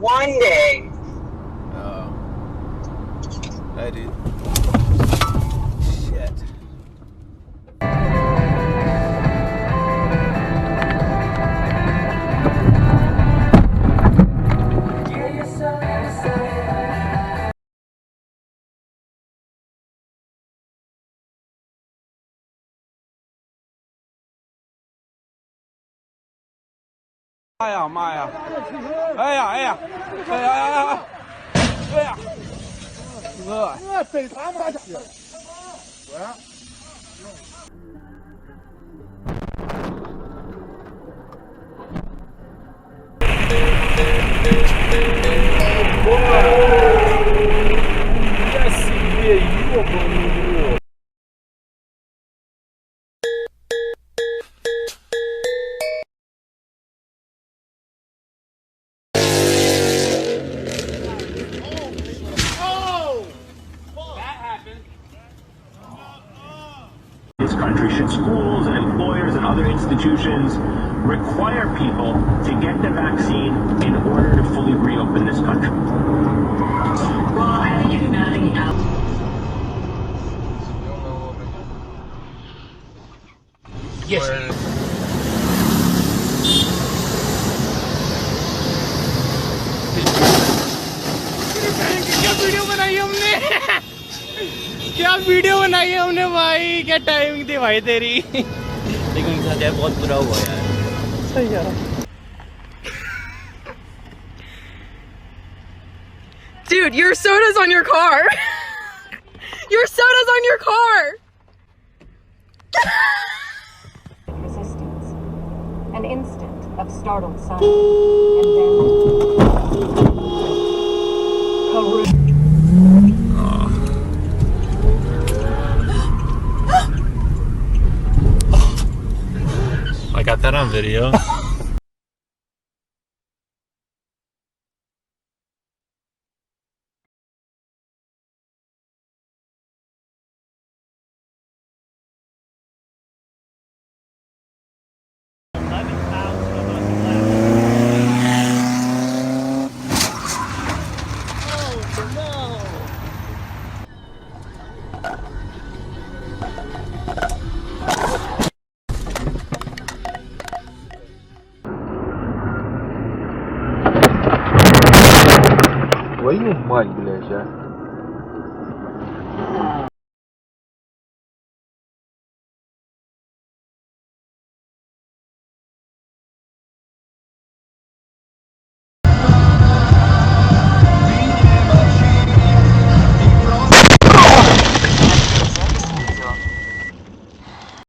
One day. Oh. Hey, dude. Shit.哎呀妈呀！哎呀哎呀！哎呀哎呀！哎呀！我真他妈去！Я себе ёбаный рот! This country should schools and employers and other institutions require people to get the vaccine in order to fully reopen this country. Well, I think it's nothing else. Yes. क्या video बनाई हमने क्या video बनाई हमने भाई क्या timing थी भाई तेरी लेकिन उनके साथ यार बहुत बुरा हुआ यार सही यार Dude, your soda's on your car. Your soda's on your car. Resistance. An instant of startled silence, and then I got that on video. Твою мать, блядь, а.